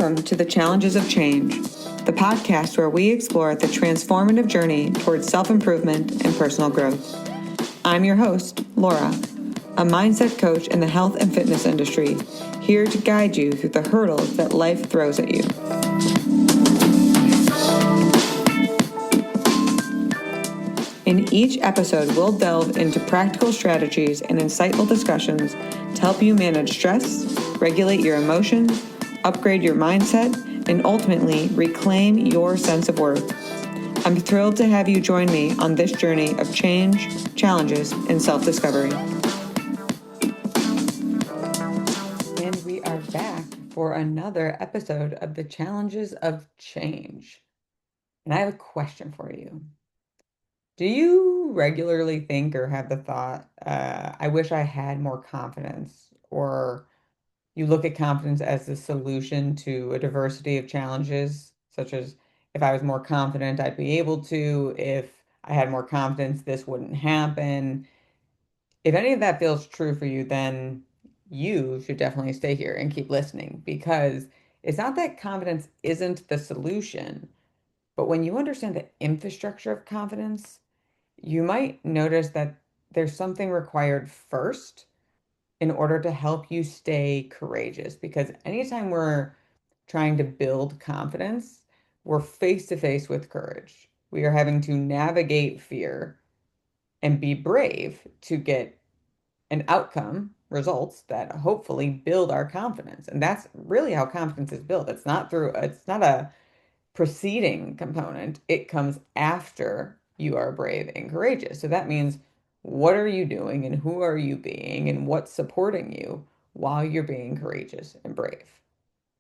Welcome to the Challenges of Change, the podcast where we explore the transformative journey towards self-improvement and personal growth. I'm your host, Laura, a mindset coach in the health and fitness industry, here to guide you through the hurdles that life throws at you. In each episode, we'll delve into practical strategies and insightful discussions to help you manage stress, regulate your emotions, upgrade your mindset, and ultimately reclaim your sense of worth. I'm thrilled to have you join me on this journey of change, challenges, and self-discovery. And we are back for another episode of the Challenges of Change. And I have a question for you. Do you regularly think or have the thought, I wish I had more confidence? Or you look at confidence as the solution to a diversity of challenges, such as if I was more confident, I'd be able to. If I had more confidence, this wouldn't happen. If any of that feels true for you, then you should definitely stay here and keep listening, because it's not that confidence isn't the solution, but when you understand the infrastructure of confidence, you might notice that there's something required first in order to help you stay courageous. Because anytime we're trying to build confidence, we're face to face with courage. We are having to navigate fear and be brave to get an outcome, results that hopefully build our confidence. And that's really how confidence is built. It's not a preceding component, it comes after you are brave and courageous. So that means, what are you doing and who are you being and what's supporting you while you're being courageous and brave?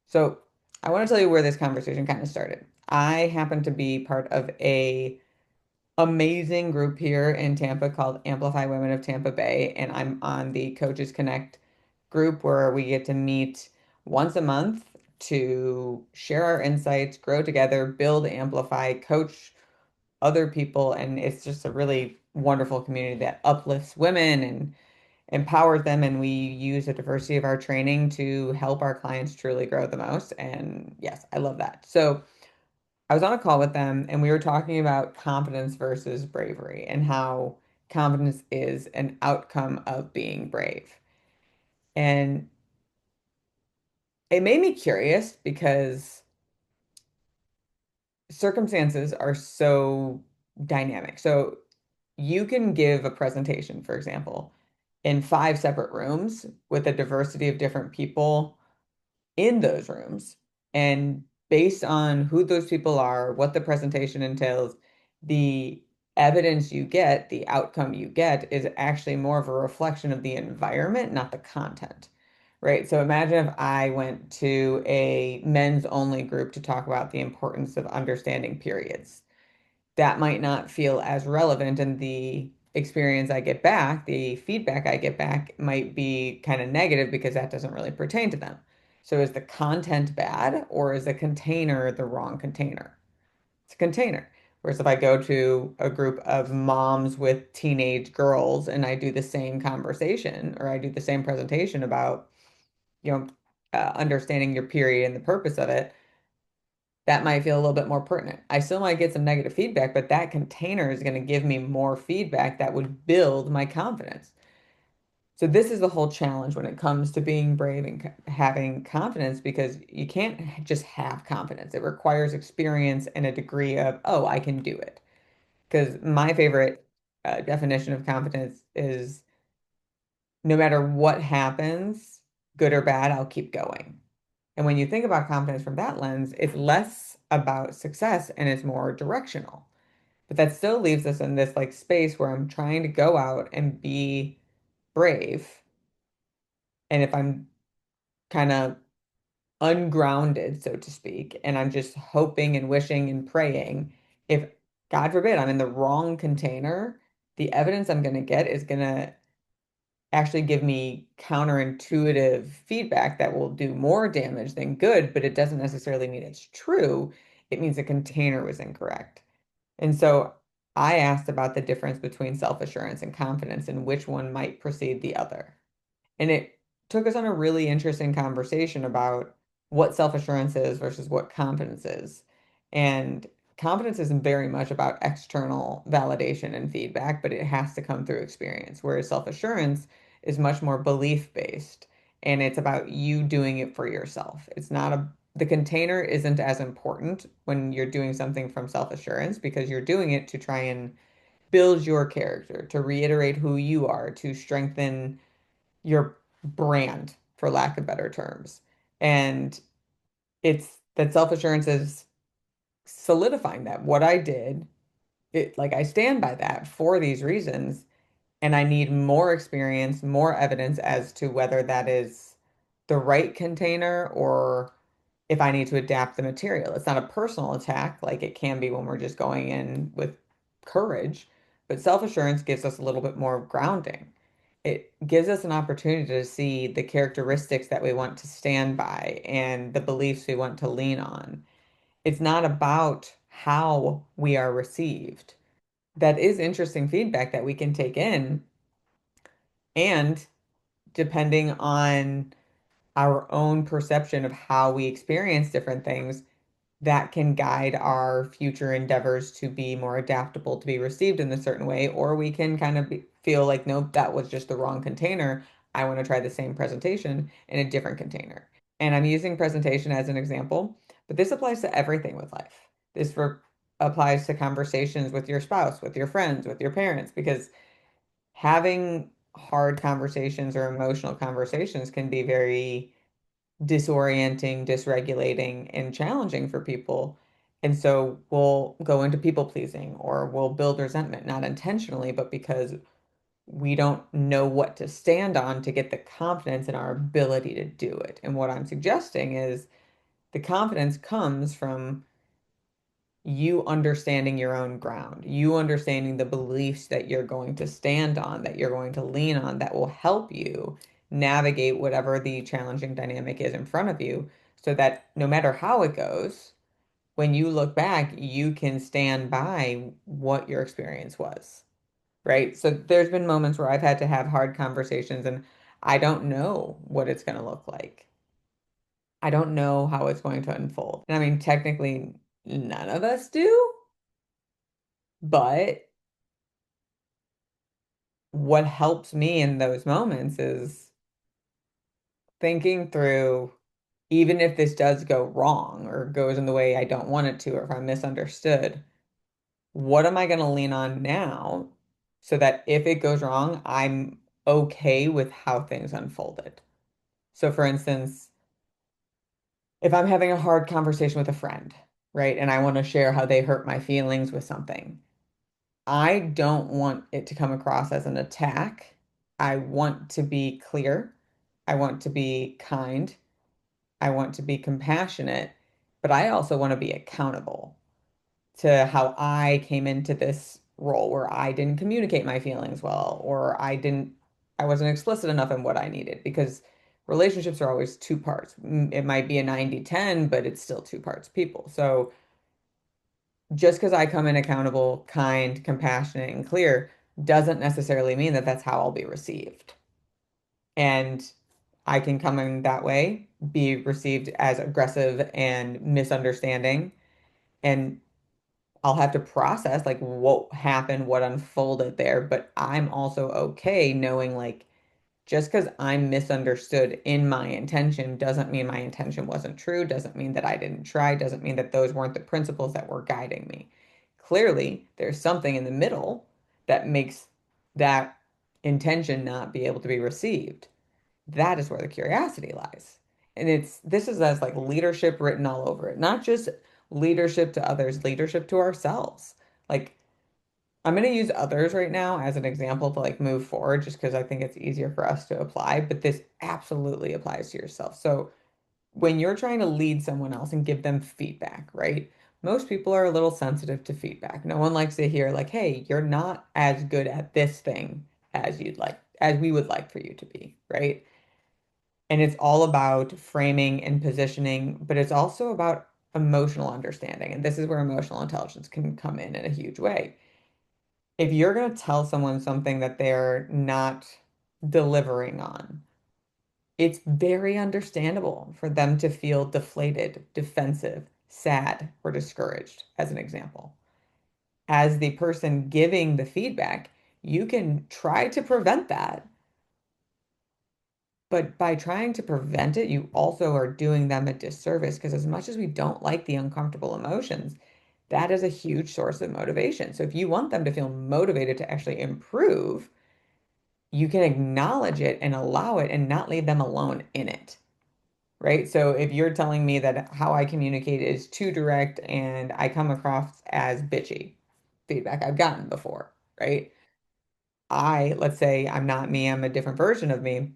So I want to tell you where this conversation kind of started. I happen to be part of a amazing group here in Tampa called Amplify Women of Tampa Bay, and I'm on the Coaches Connect group where we get to meet once a month to share our insights, grow together, build, amplify, coach other people, and it's just a really wonderful community that uplifts women and empowers them, and we use the diversity of our training to help our clients truly grow the most. And yes, I love that. So I was on a call with them and we were talking about confidence versus bravery and how confidence is an outcome of being brave. And it made me curious because circumstances are so dynamic. So you can give a presentation, for example, in 5 separate rooms with a diversity of different people in those rooms. And based on who those people are, what the presentation entails, the evidence you get, the outcome you get is actually more of a reflection of the environment, not the content, right? So imagine if I went to a men's only group to talk about the importance of understanding periods. That might not feel as relevant, and the experience I get back, the feedback I get back might be kind of negative because that doesn't really pertain to them. So is the content bad, or is the container the wrong container? It's a container. Whereas if I go to a group of moms with teenage girls and I do the same conversation or I do the same presentation about, you know, understanding your period and the purpose of it, that might feel a little bit more pertinent. I still might get some negative feedback, but that container is going to give me more feedback that would build my confidence. So this is the whole challenge when it comes to being brave and having confidence, because you can't just have confidence. It requires experience and a degree of, oh, I can do it. Because my favorite definition of confidence is, no matter what happens, good or bad, I'll keep going. And when you think about confidence from that lens, it's less about success and it's more directional. But that still leaves us in this like space where I'm trying to go out and be brave. And if I'm kind of ungrounded, so to speak, and I'm just hoping and wishing and praying, if God forbid I'm in the wrong container, the evidence I'm going to get is going to actually give me counterintuitive feedback that will do more damage than good, but it doesn't necessarily mean it's true. It means the container was incorrect. And so I asked about the difference between self-assurance and confidence and which one might precede the other. And it took us on a really interesting conversation about what self-assurance is versus what confidence is. And confidence isn't very much about external validation and feedback, but it has to come through experience. Whereas self-assurance is much more belief-based and it's about you doing it for yourself. It's not a The container isn't as important when you're doing something from self-assurance because you're doing it to try and build your character, to reiterate who you are, to strengthen your brand, for lack of better terms. And it's that self-assurance is solidifying that what I did, I stand by that for these reasons, and I need more experience, more evidence as to whether that is the right container or if I need to adapt the material. It's not a personal attack like it can be when we're just going in with courage, but self-assurance gives us a little bit more grounding. It gives us an opportunity to see the characteristics that we want to stand by and the beliefs we want to lean on. It's not about how we are received. That is interesting feedback that we can take in, and depending on our own perception of how we experience different things, that can guide our future endeavors to be more adaptable, to be received in a certain way, or we can kind of feel like, nope, that was just the wrong container. I want to try the same presentation in a different container. And I'm using presentation as an example, but this applies to everything with life. Applies to conversations with your spouse, with your friends, with your parents, because having hard conversations or emotional conversations can be very disorienting, dysregulating, and challenging for people. And so we'll go into people pleasing or we'll build resentment, not intentionally, but because we don't know what to stand on to get the confidence in our ability to do it. And what I'm suggesting is the confidence comes from you understanding your own ground, you understanding the beliefs that you're going to stand on, that you're going to lean on, that will help you navigate whatever the challenging dynamic is in front of you, so that no matter how it goes, when you look back, you can stand by what your experience was, right? So there's been moments where I've had to have hard conversations and I don't know what it's going to look like. I don't know how it's going to unfold. And I mean, technically, none of us do. But what helps me in those moments is thinking through, even if this does go wrong or goes in the way I don't want it to, or if I'm misunderstood, what am I going to lean on now so that if it goes wrong, I'm okay with how things unfolded? So, for instance, if I'm having a hard conversation with a friend, right, and I want to share how they hurt my feelings with something, I don't want it to come across as an attack. I want to be clear. I want to be kind. I want to be compassionate, but I also want to be accountable to how I came into this role where I didn't communicate my feelings well, or I wasn't explicit enough in what I needed, because relationships are always two parts. It might be a 90-10, but it's still two parts people. So just because I come in accountable, kind, compassionate, and clear doesn't necessarily mean that that's how I'll be received. And I can come in that way, be received as aggressive and misunderstanding, and I'll have to process like what happened, what unfolded there. But I'm also okay knowing like just because I'm misunderstood in my intention doesn't mean my intention wasn't true, doesn't mean that I didn't try, doesn't mean that those weren't the principles that were guiding me. Clearly, there's something in the middle that makes that intention not be able to be received. That is where the curiosity lies. And this is as like leadership written all over it, not just leadership to others, leadership to ourselves. Like I'm going to use others right now as an example to like move forward just because I think it's easier for us to apply, but this absolutely applies to yourself. So when you're trying to lead someone else and give them feedback, right? Most people are a little sensitive to feedback. No one likes to hear like, "Hey, you're not as good at this thing as we would like for you to be," right? And it's all about framing and positioning, but it's also about emotional understanding. And this is where emotional intelligence can come in a huge way. If you're going to tell someone something that they're not delivering on, It's very understandable for them to feel deflated, defensive, sad, or discouraged, as an example. As the person giving the feedback, you can try to prevent that. But by trying to prevent it, you also are doing them a disservice because as much as we don't like the uncomfortable emotions, that is a huge source of motivation. So if you want them to feel motivated to actually improve, you can acknowledge it and allow it and not leave them alone in it. Right? So if you're telling me that how I communicate is too direct and I come across as bitchy, feedback I've gotten before, right? Let's say I'm not me, I'm a different version of me.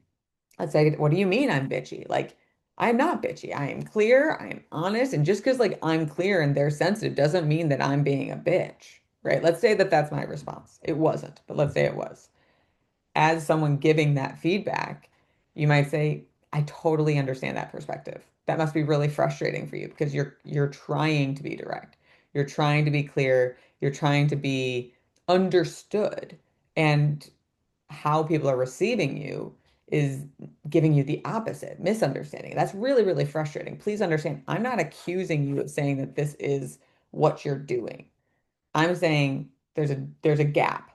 Let's say, what do you mean I'm bitchy? Like, I'm not bitchy. I am clear, I am honest, and just because like I'm clear and they're sensitive doesn't mean that I'm being a bitch, right? Let's say that that's my response. It wasn't, but let's say it was. As someone giving that feedback, you might say, I totally understand that perspective. That must be really frustrating for you because you're trying to be direct. You're trying to be clear. You're trying to be understood. And how people are receiving you is giving you the opposite, misunderstanding. That's really, really frustrating. Please understand, I'm not accusing you of saying that this is what you're doing. I'm saying there's a gap.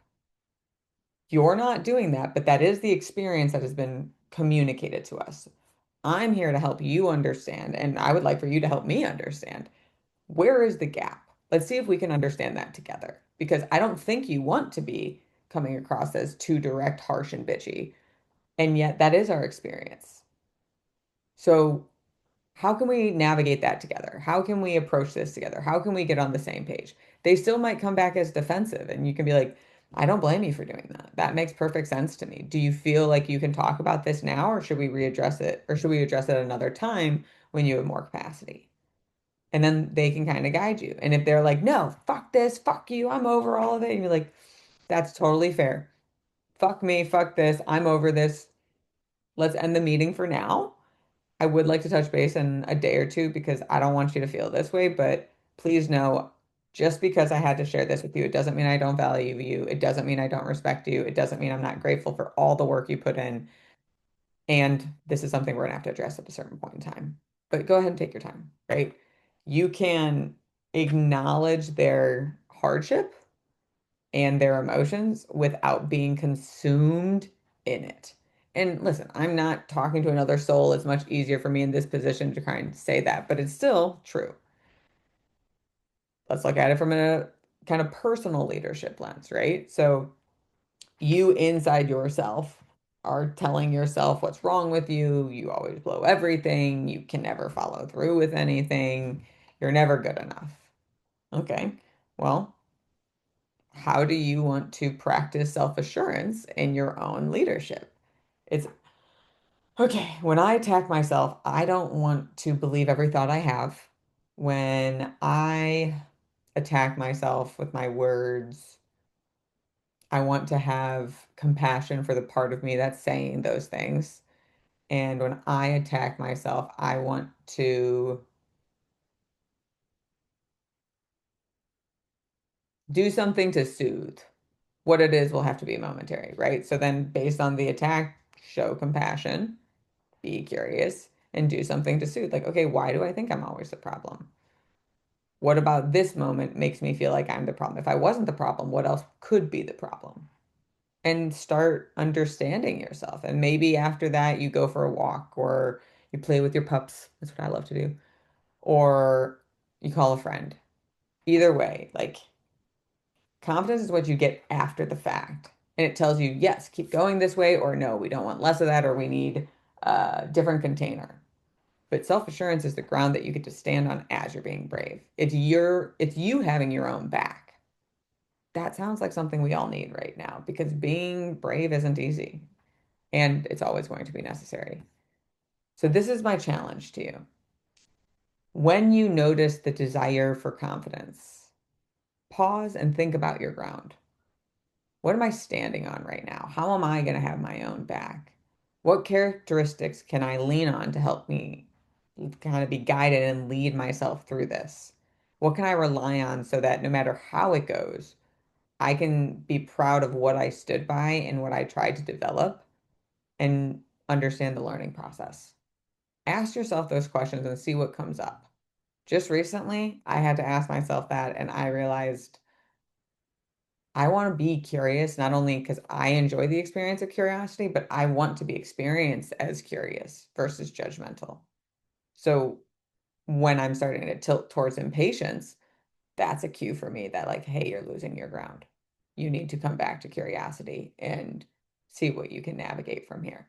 You're not doing that, but that is the experience that has been communicated to us. I'm here to help you understand, and I would like for you to help me understand where is the gap? Let's see if we can understand that together. Because I don't think you want to be coming across as too direct, harsh, and bitchy. And yet that is our experience. So how can we navigate that together? How can we approach this together? How can we get on the same page? They still might come back as defensive, and you can be like, I don't blame you for doing that. That makes perfect sense to me. Do you feel like you can talk about this now, or should we readdress it? Or should we address it another time when you have more capacity? And then they can kind of guide you. And if they're like, no, fuck this, fuck you, I'm over all of it, and you're like, that's totally fair. Fuck me, fuck this, I'm over this. Let's end the meeting for now. I would like to touch base in a day or two because I don't want you to feel this way, but please know just because I had to share this with you, it doesn't mean I don't value you. It doesn't mean I don't respect you. It doesn't mean I'm not grateful for all the work you put in. And this is something we're gonna have to address at a certain point in time. But go ahead and take your time, right? You can acknowledge their hardship and their emotions without being consumed in it. And listen, I'm not talking to another soul. It's much easier for me in this position to kind of say that, but it's still true. Let's look at it from a kind of personal leadership lens, right? So you inside yourself are telling yourself what's wrong with you. You always blow everything. You can never follow through with anything. You're never good enough. Okay. Well, how do you want to practice self-assurance in your own leadership? It's okay, when I attack myself, I don't want to believe every thought I have. When I attack myself with my words, I want to have compassion for the part of me that's saying those things. And when I attack myself, I want to do something to soothe. What it is will have to be momentary, right? So then, based on the attack, show compassion, be curious, and do something to soothe. Like, okay, why do I think I'm always the problem? What about this moment makes me feel like I'm the problem? If I wasn't the problem, what else could be the problem? And start understanding yourself. And maybe after that, you go for a walk or you play with your pups. That's what I love to do. Or you call a friend. Either way, like confidence is what you get after the fact. And it tells you, yes, keep going this way, or no, we don't want less of that, or we need a different container. But self-assurance is the ground that you get to stand on as you're being brave. It's you having your own back. That sounds like something we all need right now because being brave isn't easy and it's always going to be necessary. So this is my challenge to you. When you notice the desire for confidence, pause and think about your ground. What am I standing on right now? How am I going to have my own back? What characteristics can I lean on to help me kind of be guided and lead myself through this? What can I rely on so that no matter how it goes, I can be proud of what I stood by and what I tried to develop and understand the learning process? Ask yourself those questions and see what comes up. Just recently, I had to ask myself that, and I realized I want to be curious, not only because I enjoy the experience of curiosity, but I want to be experienced as curious versus judgmental. So when I'm starting to tilt towards impatience, that's a cue for me that, like, hey, you're losing your ground. You need to come back to curiosity and see what you can navigate from here.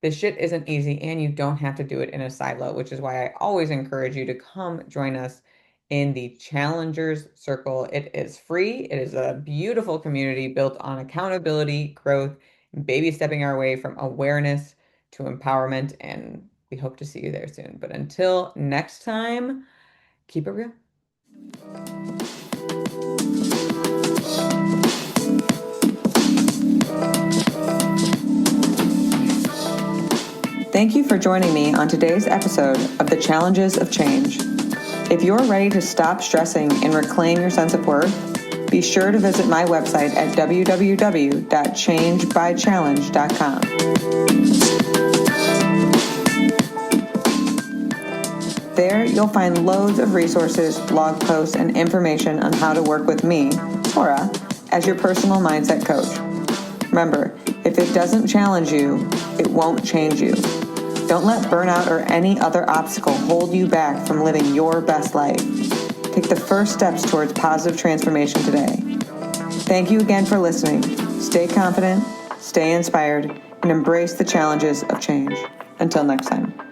This shit isn't easy, and you don't have to do it in a silo, which is why I always encourage you to come join us in the Challengers Circle. It is free. It is a beautiful community built on accountability, growth, and baby stepping our way from awareness to empowerment. And we hope to see you there soon. But until next time, keep it real. Thank you for joining me on today's episode of The Challenges of Change. If you're ready to stop stressing and reclaim your sense of worth, be sure to visit my website at www.changebychallenge.com. There, you'll find loads of resources, blog posts, and information on how to work with me, Cora, as your personal mindset coach. Remember, if it doesn't challenge you, it won't change you. Don't let burnout or any other obstacle hold you back from living your best life. Take the first steps towards positive transformation today. Thank you again for listening. Stay confident, stay inspired, and embrace the challenges of change. Until next time.